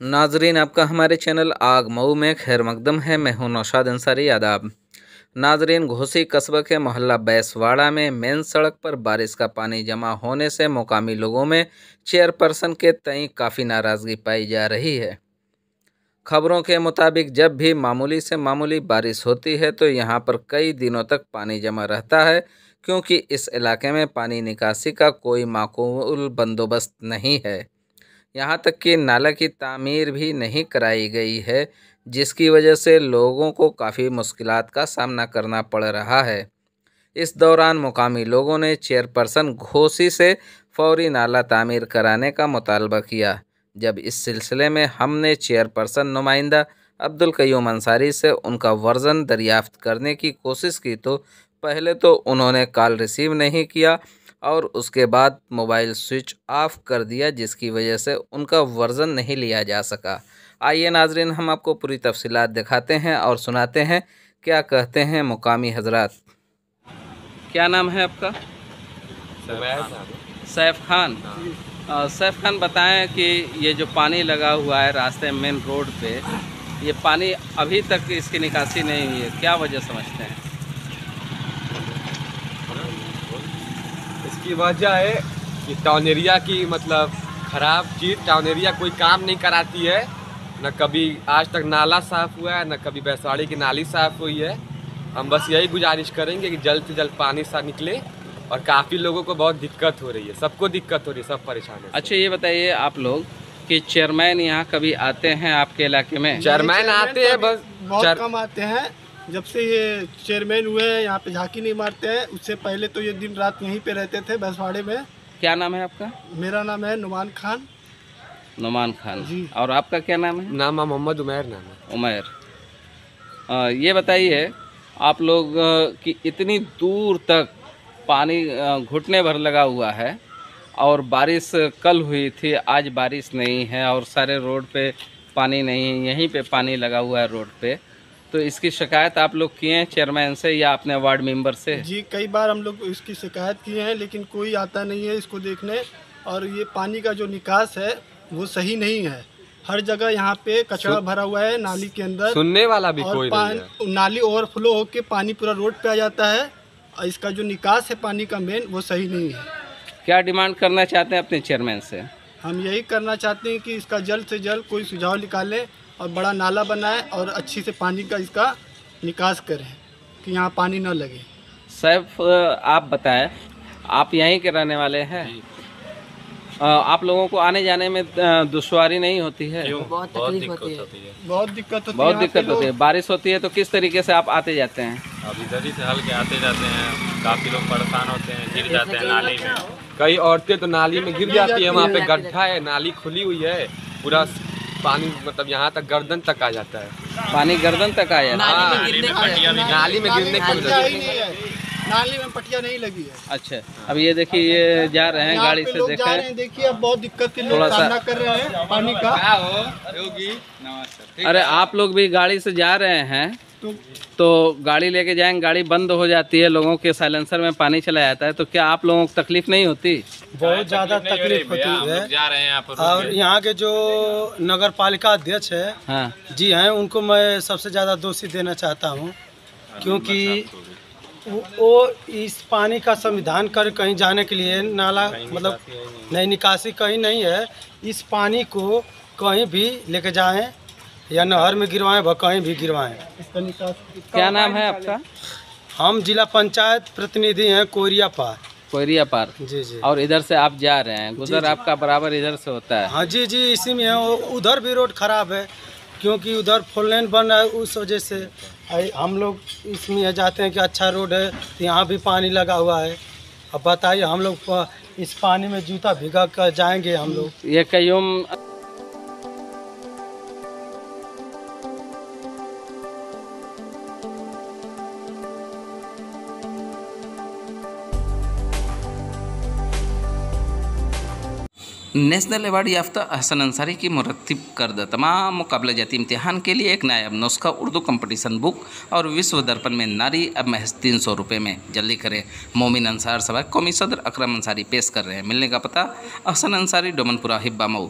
नाजरीन, आपका हमारे चैनल आग मऊ में खैर मकदम है। मैं हूं नौशाद अंसारी। आदाब नाजरीन, घोसी कस्बा के मोहल्ला बैसवाड़ा में मेन सड़क पर बारिश का पानी जमा होने से मुकामी लोगों में चेयरपर्सन के तय काफ़ी नाराज़गी पाई जा रही है। खबरों के मुताबिक जब भी मामूली से मामूली बारिश होती है तो यहां पर कई दिनों तक पानी जमा रहता है, क्योंकि इस इलाके में पानी निकासी का कोई माकूल बंदोबस्त नहीं है। यहाँ तक कि नाला की तामीर भी नहीं कराई गई है, जिसकी वजह से लोगों को काफ़ी मुश्किलात का सामना करना पड़ रहा है। इस दौरान मुकामी लोगों ने चेयरपर्सन घोसी से फौरी नाला तामीर कराने का मुतालबा किया। जब इस सिलसिले में हमने चेयरपर्सन नुमाइंदा अब्दुल कयूम अंसारी से उनका वर्जन दरियाफ्त करने की कोशिश की तो पहले तो उन्होंने कॉल रिसीव नहीं किया और उसके बाद मोबाइल स्विच ऑफ कर दिया, जिसकी वजह से उनका वर्जन नहीं लिया जा सका। आइए नाजरीन, हम आपको पूरी तफसीलात दिखाते हैं और सुनाते हैं क्या कहते हैं मुकामी हजरात। क्या नाम है आपका? सैफ खान। सैफ खान, बताएं कि ये जो पानी लगा हुआ है रास्ते मेन रोड पे, ये पानी अभी तक इसकी निकासी नहीं हुई है, क्या वजह समझते हैं? इसकी वजह है कि टाउन एरिया की मतलब ख़राब चीज़, टाउन एरिया कोई काम नहीं कराती है। न कभी आज तक नाला साफ़ हुआ है, न कभी बैसवाड़ी की नाली साफ़ हुई है। हम बस यही गुजारिश करेंगे कि जल्द से जल्द पानी सा निकले, और काफ़ी लोगों को बहुत दिक्कत हो रही है, सबको दिक्कत हो रही है, सब परेशान है। अच्छा, ये बताइए आप लोग कि चेयरमैन यहाँ कभी आते हैं आपके इलाके में? चेयरमैन आते हैं, बस बहुत कम आते हैं। जब से ये चेयरमैन हुए हैं यहाँ पे झांकी नहीं मारते हैं। उससे पहले तो ये दिन रात यहीं पे रहते थे बैसवाड़े में। क्या नाम है आपका? मेरा नाम है नुमान खान। नुमान खान जी। और आपका क्या नाम है? नाम है मोहम्मद उमैर। नाम है उमैर। ये बताइए आप लोग कि इतनी दूर तक पानी घुटने भर लगा हुआ है और बारिश कल हुई थी, आज बारिश नहीं है और सारे रोड पे पानी नहीं है, यहीं पे पानी लगा हुआ है रोड पे। तो इसकी शिकायत आप लोग किए हैं चेयरमैन से या अपने वार्ड मेंबर से? जी, कई बार हम लोग इसकी शिकायत किए हैं, लेकिन कोई आता नहीं है इसको देखने। और ये पानी का जो निकास है वो सही नहीं है। हर जगह यहाँ पे कचरा भरा हुआ है नाली के अंदर, सुनने वाला भी और कोई नहीं है। नाली ओवरफ्लो होके पानी पूरा रोड पे आ जाता है। और इसका जो निकास है पानी का मेन, वो सही नहीं है। क्या डिमांड करना चाहते हैं अपने चेयरमैन से? हम यही करना चाहते हैं कि इसका जल्द से जल्द कोई सुझाव निकाले और बड़ा नाला बनाए और अच्छी से पानी का इसका निकास करें कि यहाँ पानी न लगे। सैफ, आप बताएं, आप यहीं के रहने वाले हैं? आप लोगों को आने जाने में दुश्वारी नहीं होती है? बहुत दिक्कत होती है। बहुत दिक्कत होती है। बारिश होती है तो किस तरीके से आप आते जाते हैं? अब इधर ही से हल के आते जाते हैं। काफ़ी लोग परेशान होते हैं, गिर जाते हैं नाली में। कई औरतें तो नाली में गिर जाती है। वहाँ पे गड्ढा है, नाली खुली हुई है, पूरा पानी मतलब यहाँ तक गर्दन तक आ जाता है। पानी गर्दन तक आ जाता है? नाली में गिरने की नाली में पटिया नहीं लगी है। अच्छा, अब ये देखिए, ये जा रहे हैं गाड़ी से, देखें, देखिए अब बहुत दिक्कत के लोग सामना कर रहे हैं पानी का। अरे आप लोग भी गाड़ी से जा रहे हैं तो गाड़ी लेके जाएंगे, गाड़ी बंद हो जाती है, लोगों के साइलेंसर में पानी चला जाता है, तो क्या आप लोगों को तकलीफ नहीं होती? बहुत ज़्यादा तकलीफ होती है। जा रहे हैं यहाँ पर, और यहाँ के जो नगर पालिका अध्यक्ष है, हाँ जी हैं, उनको मैं सबसे ज़्यादा दोषी देना चाहता हूँ, क्योंकि वो इस पानी का संविधान कर कहीं जाने के लिए नाला मतलब नई निकासी कहीं नहीं है। इस पानी को कहीं भी लेके जाएं या नहर में गिरवाएं, व कहीं भी गिरवाएं। क्या नाम है आपका? हम जिला पंचायत प्रतिनिधि हैं कोयरिया पार। कोयरिया पार। जी जी। और इधर से आप जा रहे हैं, गुजर आपका बराबर इधर से होता है? हाँ जी जी, इसी में है। उधर भी रोड खराब है, क्योंकि उधर 4 लेन बन रहा है, उस वजह से हम लोग इसमें जाते हैं कि अच्छा रोड है, तो यहाँ भी पानी लगा हुआ है। अब बताइए, हम लोग इस पानी में जूता भिगा कर जाएंगे हम लोग? ये कयूम नेशनल अवार्ड याफ्ता अहसन अंसारी की मुरत्तिब करदा तमाम मुकाबला जाती इम्तिहान के लिए एक नायाब नुस्खा उर्दू कंपटीशन बुक और विश्व दर्पण में नारी अब महज 300 रुपये में। जल्दी करें। मोमिन अंसार सभा कौमी सदर अकरम अंसारी पेश कर रहे हैं। मिलने का पता अहसन अंसारी डोमनपुरा हिब्बा मऊ।